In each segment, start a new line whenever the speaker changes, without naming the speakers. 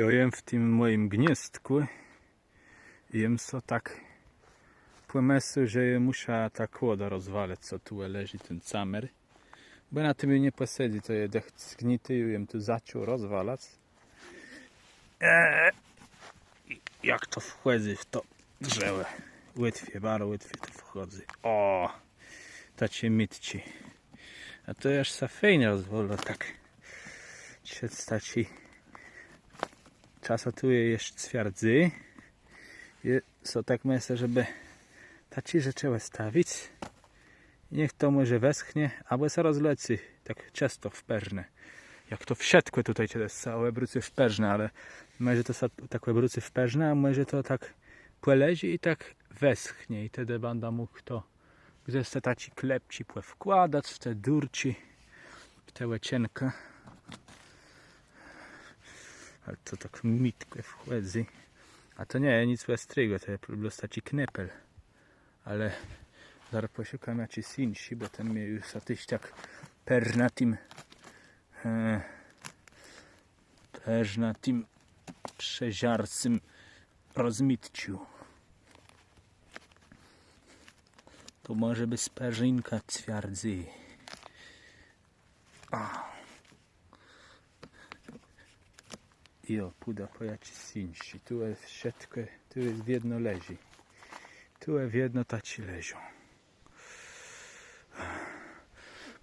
Ja jem w tym moim gniazdku i jem so tak pomysł, że muszę ta kłoda rozwalać, co tu leży ten camer. Bo na tym nie posedzi, to je zgnity i jem tu zaczął rozwalać. Jak to wchodzi w to drzewo. Łatwiej, bardzo łatwiej to wchodzi. O, to cię mitci. A to już sa fajnie rozwala tak. Staci. Czasem tu jeszcze twierdzy. So tak myślę, żeby taci zaczęły stawić. Niech to może weschnie, albo się rozleci tak często w perzne. Jak to wsiadkłe tutaj to jest całe brucy w perzne, ale może to są takie brucy w perzne, a może to tak polezi i tak weschnie. I wtedy będę mógł to gdzie se taci klepci wkładać w te durci, w te łecienka. Ale to tak mitkę wchodzi. A to nie, nic westrego, to jest po prostu taki knepel. Ale zaraz poszukam jakiś inszy, bo ten mnie już tyś tak perz na tym przeziarcym rozmitciu. To może być perzynka twierdzy. I o, puda po jakiś inszy. Tu jest siatkę, tu jest w jedno leży. Tu w jedno taci leżą.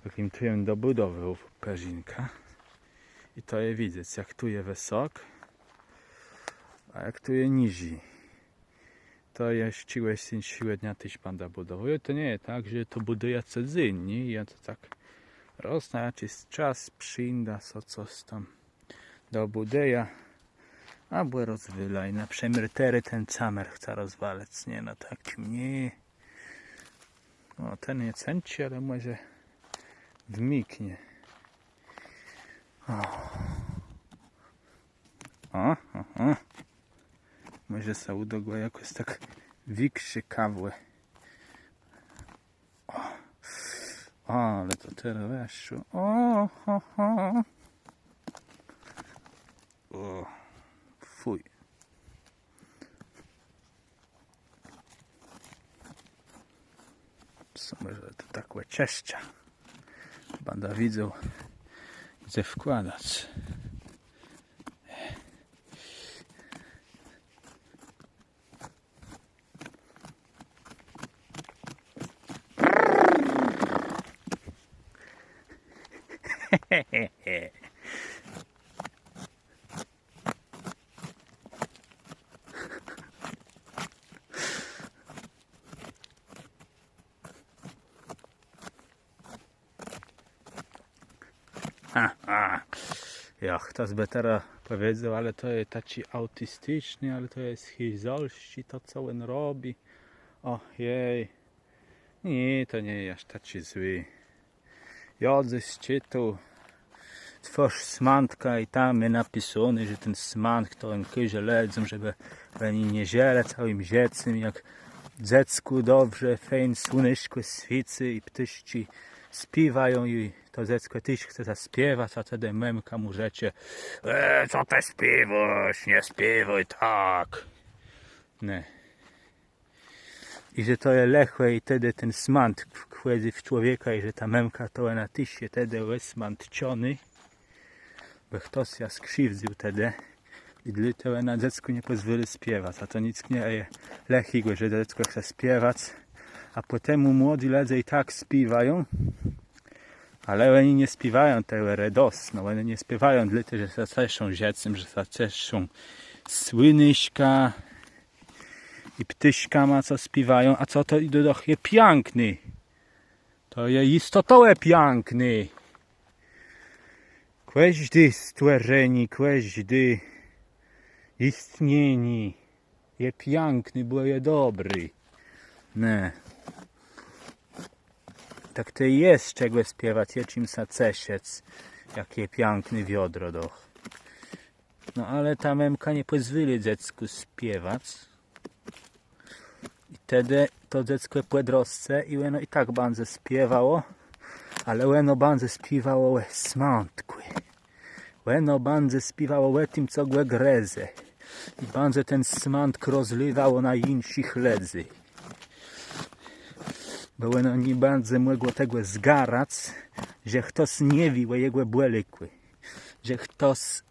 Takim tu jem do budowy perzynka. I to je widzę, jak tu je wysok, a jak tu je niżej. To jest siłę dnia tyś panda budowuje. To nie jest tak, że to buduje codziennie. Ja to tak raz na jakiś czas przyjdę, coś tam do budeja. Albo rozwylaj. Na przemiertery ten camer chce rozwalać. Nie, no takim nie. No ten nie cęci, ale może wmiknie. Może się uda go jakoś tak większe kawłe. Ale to teraz weszło. Fuj. Co może to takie cieszcza. Będę widział, gdzie wkładać. Ja ktoś by teraz powiedział, ale to jest taki autystyczny, ale to jest schizolści, to co on robi. Ojej. Nie, to nie jest taki zły. Jodzę szczytu. Tworz smantka i tam jest napisane, że ten smantk to on kyże ledzą, żeby oni nie ziele całym dziecem, jak dziecku dobrze, fejn, słoneczko świcy i ptyści śpiewają i to dziecko tyś chce zaśpiewać, a wtedy memka mu rzecie, co ty śpiewasz, nie śpiewaj tak. Nie. I że to jest lechłe i wtedy ten smant wchodzi w człowieka i że ta memka to na tysie wtedy jest smantciony, bo ktoś się skrzywdził wtedy i dlatego na dziecku nie pozwoli śpiewać, a to nic nie jest lechiego, że dziecko chce śpiewać, a potem młodzi ludzie i tak śpiewają, ale oni nie śpiewają tego radosno, oni nie śpiewają dlatego, że się cieszą dzieckiem, że się cieszą słynyśka i ptyśka ma co śpiewają, a co to idą do piękny. To jest istotowe piękny. Każdy stworzenie, każdy istnienie je piękny, bo je dobry. Nie. Tak to jest czego śpiewać, je czym sa cesiec, jakie piękny wiodro doch. No ale ta memka nie pozwoli dziecku śpiewać. I wtedy to dziecko podrosce i ono i tak będzie śpiewało, ale ono będzie śpiewało smątkły. Łeno bandze spiwało łetim cogłe greze. I bandze ten smantk rozlywało na insi chledzy. Bo łeno ni bandze młego tego zgarac, że chtos nie wi jego błelykły. Że chtos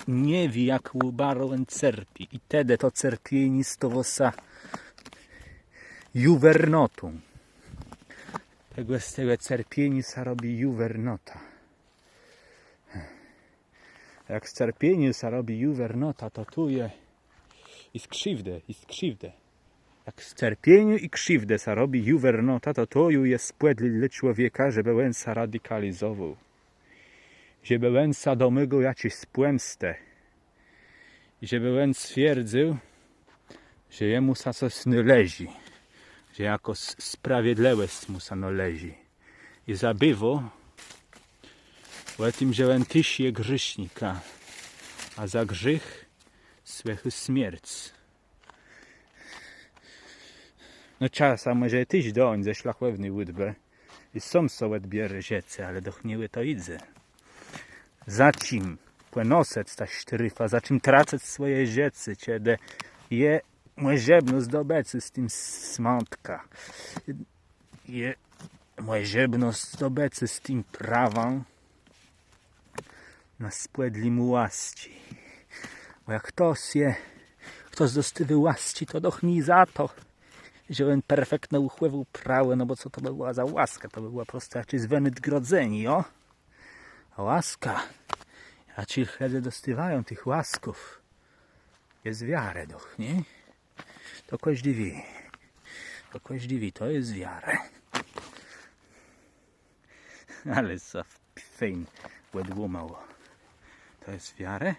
nie wi jak łubarołem cerpi. I tedy to cerpieni z towosa juwernotum. Tego z tego cerpieni sa robi juwernota. Jak z cerpieniu sa robi juwernota, to tu je i skrzywdę. Jak z cerpieniu i krzywdę sa robi juwernota, to tu jest spłedli dla człowieka, żeby on sa radykalizował. Żeby on sa domygal jakiś spłemstę. I żeby on stwierdził, że jemu sa coś należy. Że jako sprawiedliwość mu sa należy. I zabywo o tym, że on tyś je grzesznika, a za grzech słechy śmierć. No czasem może tyś doń ze szlachowny łydbę i są so odbierze rzece, ale dochniły to idzie. Zacim płenosec ta sztryfa, zacim tracec swoje rzece, kiedy je młeżebno zdobecy z tym smantka. Je młeżebno zdobecy z tym prawą na spłedli mu łaści. Bo jak ktoś dostywy łaści, to dochni za to, że on perfektnie uchływał prawo, no bo co to by była za łaska? To by była prosta jakiś zwenyt grodzeni, o? A łaska, a ci chledzy dostywają tych łasków, jest wiarę doch, nie? To koś dziwi, to jest wiarę. Ale co fejn łedło mało. To jest wiarę?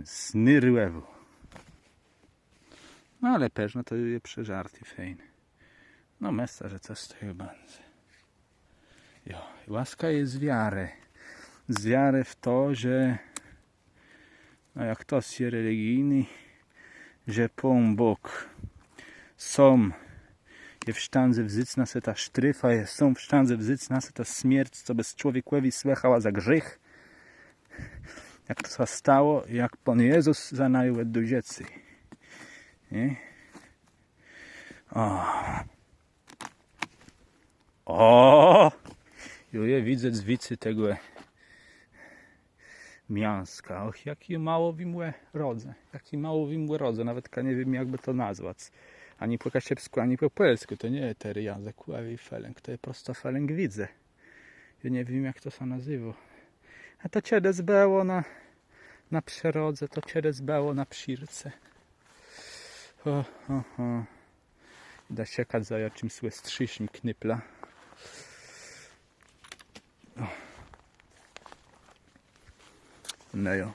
Snyrłewu. No ale pewno to je przeżarty fejn. No mesta, że coś z tego będzie. Jo, łaska jest z wiarę. Z wiarę w to, że no jak ktoś jest religijny, że Pan Bóg są je w sztandze wzycna se ta sztryfa, są w sztandze wzycna se ta śmierć, co bez człowiekowi słychała za grzech. Jak to się stało, jak Pan Jezus zanajął do dziecy. Nie? Juje widzę dzwicy tego mięska. Och, jaki mało wimłe rodzę. Nawet nie wiem, jakby to nazwać. Ani po kasiepsku, ani po polsku. To nie tery język, ale felęg. To jest prosto felęg widzę. Ja nie wiem, jak to się nazywa. A to ciedes było na przyrodze, to ciedes było na psirce. Da siekać za jakim słe strzyśni knypla. Nejo.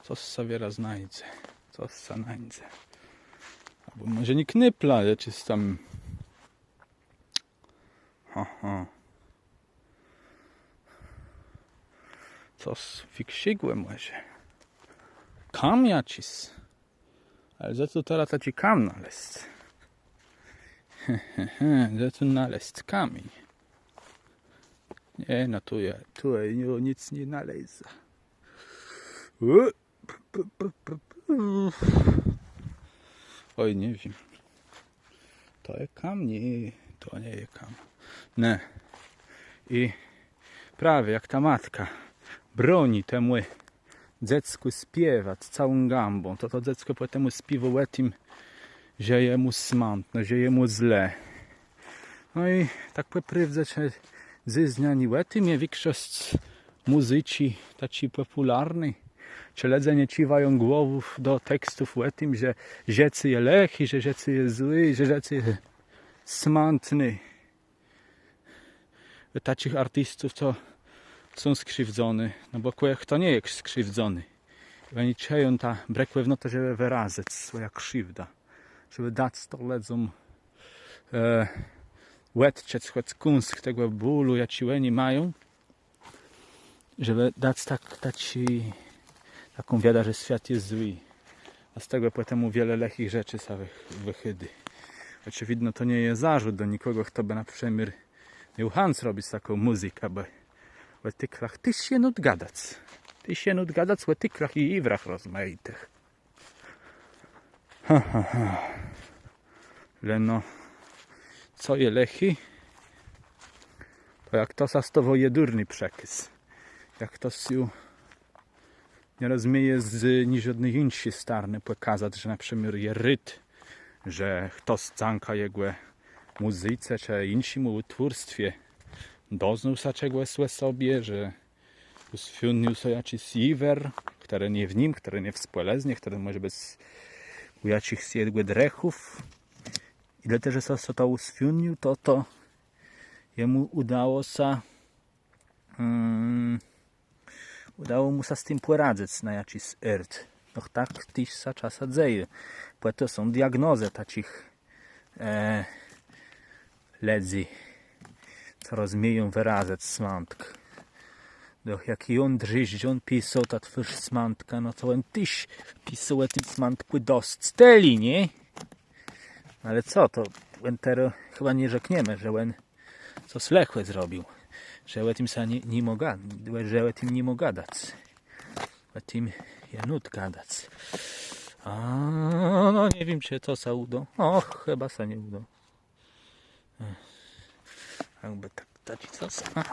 Co sobie raz znajdzie. Co sa znajdzie. Albo może nie knypla, ale czy tam... Co z fiksigłem może. Kamiacis. Ale za to teraz ci kam nalest. Za to nalest kamień. Nie, no tu nic nie naleza. Oj, nie wiem. To jest kam? Nie, to nie jest kam. Nie. I prawie jak ta matka broni temu dziecku śpiewać całą gambą, to dziecko potem śpiewa tym, że jemu smantno, że jemu źle. No i tak poprywdzę, że zyznani tym je większość muzyci taci popularni, czy ledze nie ciwają głowów do tekstów tym, że rzecy je lechy, że rzecy je zły, że rzecy je smantny. Takich artystów to są skrzywdzony, no bo kto nie jest skrzywdzony. Oni czeją ta brekłewno to, żeby wyrazić swoja krzywda, żeby dać to ledzom łetczec, choć kunst tego bólu, jaci oni mają, żeby dać taką wiadę, że świat jest zły. A z tego potem wiele lechich rzeczy samych wychydy. Очевидно, to nie jest zarzut do nikogo, kto by na przykład miał chęć robić taką muzykę, bo w tyklach ty się nut gadać. Ty się nut gadać w tyklach i iwrach rozmaitych. Ale no, co je lechy, to jak to sastowo jedurny przekaz. Jak to się nie rozumie z ni żadnych innych starny pokazać, że na przykład je ryt, że kto zanka jego muzyce czy innym utwórstwie doznał sa czego sobie, że usfiunił sobie jakiś iwer, który nie w nim, który nie w spoleznie, który może bez u jakichś jego drechów. Ile też jest to usfiunił, to jemu udało mu się z tym poradzić na jakiś ert. No tak tyś sa czasa dzieje. Bo to są diagnozy takich ledzy, co rozumieją wyrażać smantka. Doch jak i on drzyż, on pisał ta twarz smantka, no to on tyś pisał o tym smantku dost steli, nie? Ale co to? On teraz chyba nie rzekniemy, że on co slechłe zrobił. Że o tym sa nie mogę gadać. O tym je nut gadać. A no nie wiem, czy to sa uda. Och, chyba sa nie uda. Jakby tak dać co sa.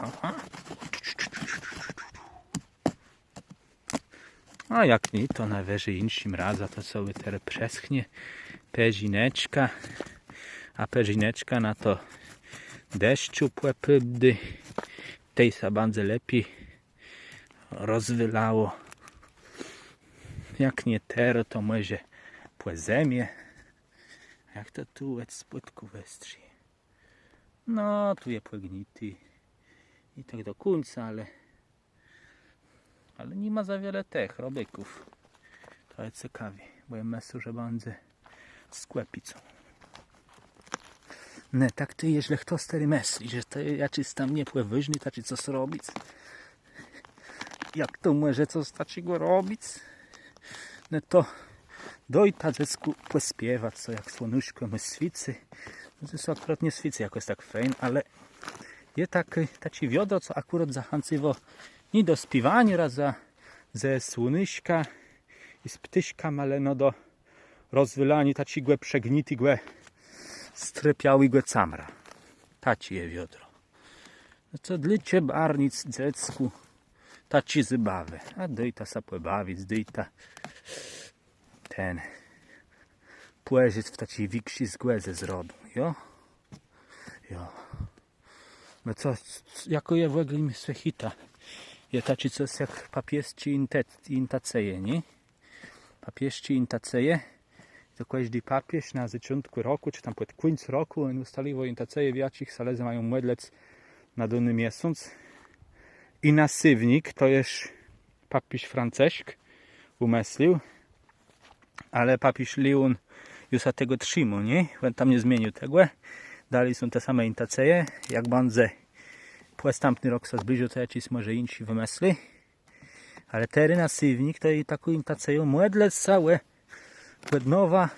A jak nie, to najwyżej innym razem to sobie teraz przeschnie pezineczka. A pezineczka na to deszczu płepybdy. Tej sa bardzo lepiej rozwylało. Jak nie tero, to może płezemie. Jak to tu od spódku westrzy. No, tu je płegnity. I tak do końca, ale nie ma za wiele tych robyków. To jest ciekawie, bo ja myślę, że będzie sklepicą. Nie, tak ty, jeśli kto stary myśli, że to jakiś tam nie pływyżny, tacy coś robić. Jak to może coś takiego robić? No to dojta dziecku pośpiewać, co jak słonuszko my świcy. No to jest akurat nie świcy jakoś tak fajn, ale jest taki wiodro, co akurat zachęciło nie do śpiewania, raz ze słonuszka i z ptyśkam, ale no do rozwylania takiego przegnitego strypiałego camra. Taci je wiodro. No co dla ciebie barnic dziecku taci zabawy. A dojta sa pobawić, dojta ten płeżyć w takiej wiksi z głęzy zrobił, jo? Jo. No co, jako je w ogóle mi swechita. Je taci coś jak papieżci intaceje, nie? Papieżci intaceje. To każdy papież na zaczątku roku, czy tam pod końcu roku, on ustaliło intaceje w jakich saleze mają modlec na dany miesiąc. I nasywnik to jest papież Franciszek umyślił, ale papież Leon już sa tego trzymał, nie? On tam nie zmienił tego. Dalej są te same intaceje. Jak będzie następny rok się zbliżył, to jakiś może inny wymyśli. Ale teraz nasywnik to i taką intaceją modlec całe. Nowa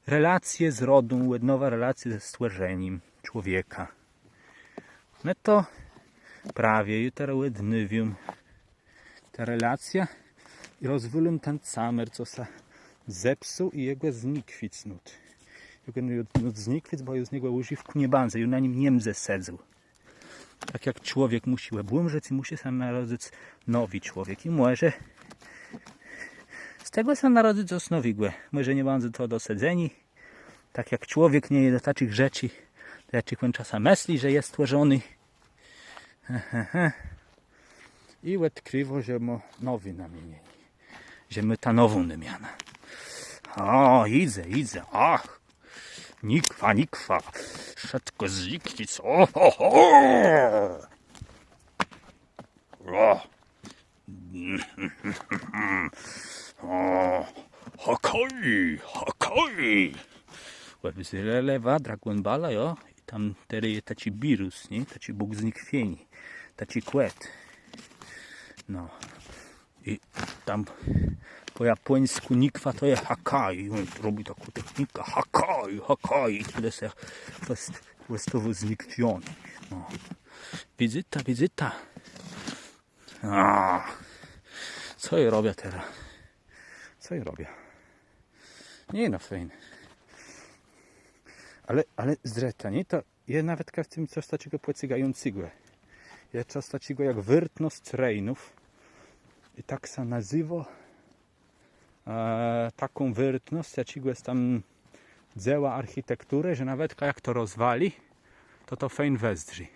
relacje z rodą, nowa relacje ze stworzeniem człowieka. No to prawie jutro odnowią ta relacja i rozwylą ten camer, co się zepsuł i jego znikwicnął. Jego znikwic, bo już z niego używku nie bandzę i na nim Niemcy sedzą. Tak jak człowiek musi umrzeć i musi się narodzić nowy człowiek. I może z tego się narodzić osnowigłe. Może nie będzie to dosadzeni. Tak jak człowiek nie jest do takich rzeczy, do jakich on czasem myśli, że jest stworzony. I odkryło, że ma nowy namienienie. Że my ta nową namiana. O, idę. Ach, nikwa. Wszystko zniknie. O, ho, ho. O, hakoj. Lewa Dragon Balla, jo. I tam teraz jest taki wirus, nie? Taki bóg znikwieni. Taki kłet. No. I tam po japońsku nikwa to jest hakai. On robi taką technikę hakai. To jest to znikwiony. No. Wizyta. Co ja robię teraz? Nie no, fajne. Ale zresztą, nie? To jest nawet w tym coś takiego płecygającego. Jest coś takiego jak wyrtność rejnów. I tak się nazywa taką wyrtność, jakiego jest tam dzieła architektury, że nawet jak to rozwali, to fajnie wezdrzy.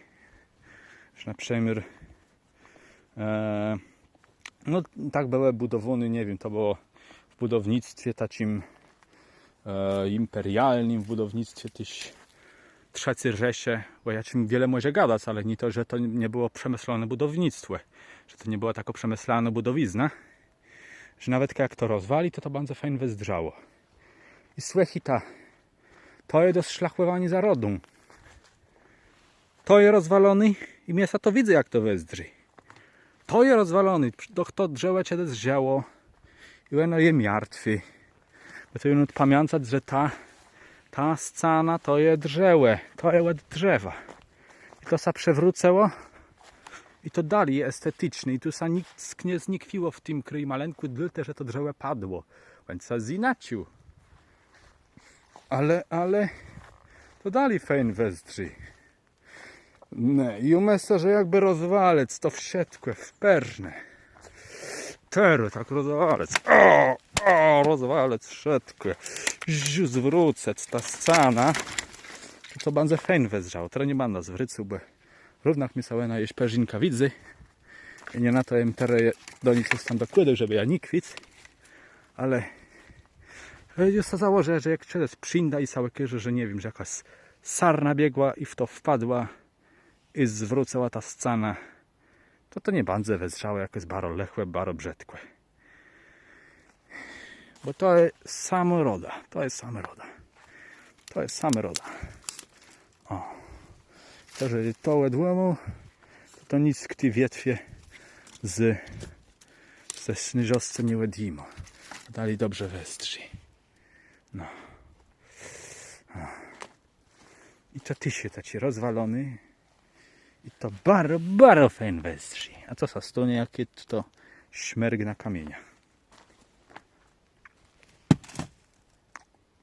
Że na przykład no tak były budowane, nie wiem, to było w budownictwie takim imperialnym, w budownictwie tyś III Rzeszy, bo ja czym wiele może gadać, ale nie to, że to nie było przemyślane budownictwo, że to nie była taka przemyślana budowizna, że nawet jak to rozwali, to bardzo fajnie wezdrzało. I słuchaj, to jest do szlachływania za rodą. To jest rozwalony i mięsa to widzę, jak to wezdrzy. To jest rozwalony, to drzewo cię zdziało i ono jest martwy. Bo to jest pamiętać, że ta scena to jest drzewo, to jest drzewa. I to się przewróciło i to dalej estetyczne. I tu się nic nie znikwiło w tym kryj maleńku, tylko że to drzewo padło. Więc się zinacił. Ale to dalej fajnie wezdrzy. Nie, i myślę, że jakby rozwalec to wsiedkłe, wperne. Teraz tak rozwalec. Rozwalec wsiedkłe. Zwrócę ta scena. To bardzo fajnie wezrzało. Teraz nie będę zwrócił, bo równach mi sobie na jeść perzynka widzy. I nie na to im teraz do nich jest tam dokładał, żeby ja nie kwic. Ale już to założę, że jak czegoś przynda i całe kierze, że nie wiem, że jakaś sarna biegła i w to wpadła i zwróciła ta scena, to nie bardzo wezrzało, jak jest baro lechłe, baro brzydkłe. Bo to jest samoroda. O. To, jeżeli to łedłomu, to nic w tej wietwie ze śnieżosce nie łedimo. Dalej dobrze westrzy. No. I to ty się taci rozwalony. I to bardzo fajnie westrzy. A co się stanie, jakie to śmerg na kamienia?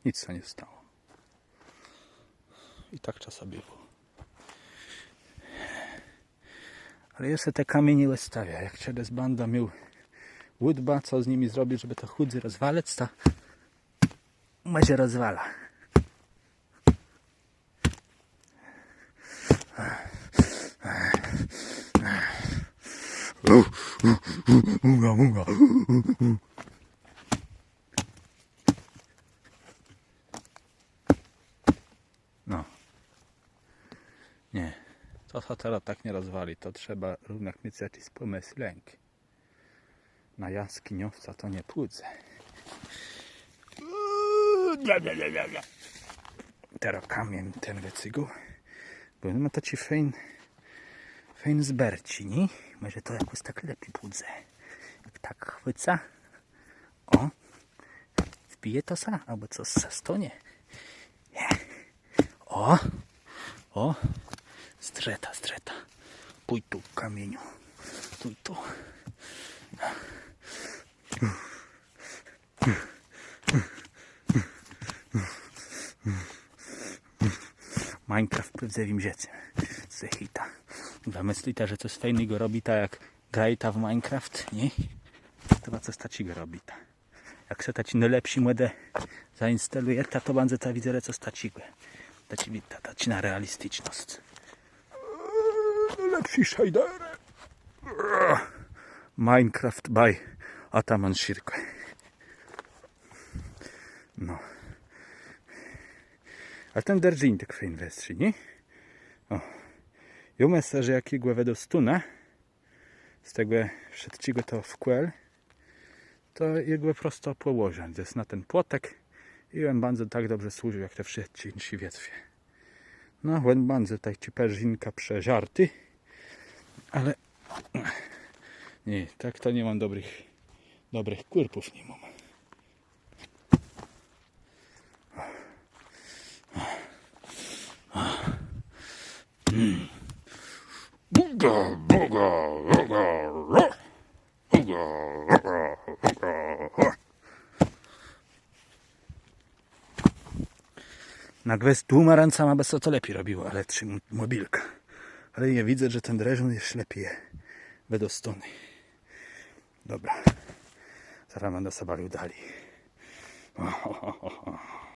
Nic się nie stało. I tak czasem było. Ale jeszcze te kamienie wystawia. Jak через banda miał łódba, co z nimi zrobić, żeby to chudzy rozwalec, to może rozwala. Munga. No. Nie. To teraz tak nie rozwali. To trzeba równak mieć jakiś pomysł lęk. Na jaskiniowca to nie pójdzie. Teraz kamień ten wycygu. Bo ma to ci fajn zberci, nie? Może to jakoś tak lepiej pójdzie. Jak tak chwyca. O. Wbije to sa. Albo co sa stonie. O. Streta. Pój tu kamieniu. Tu. Minecraft prawdziwym życiem. Zechita. Myślicie, że coś fajnego robi ta jak grajta w Minecraft, nie? To coś takiego robi ta. Jak się taci najlepsi młode zainstaluje, to będzie ta widzę, co takiego. Taci na realistyczność. Lepsi shader. Minecraft by Ataman Shirko. No. A ten derżin tak fajnie westrzy, nie? O. Ja myślę, że jakiego wedo stuna z tego wszystkiego to wkłel, to jego prosto położę. To jest na ten płotek i on bardzo tak dobrze służył, jak te wszystkie inne wietwie. No, on bardzo tak ci perzynka przeżarty, ale nie, tak to nie mam dobrych kurpów, nie mam. Buga, buga, buga, buga, buga. Na gwest dwoma ręcama bez to lepiej robiło, ale trzy mobilka. Ale ja widzę, że ten dreżun jest lepiej wedostony. Dobra. Zaraz będę sobie bawił dalej.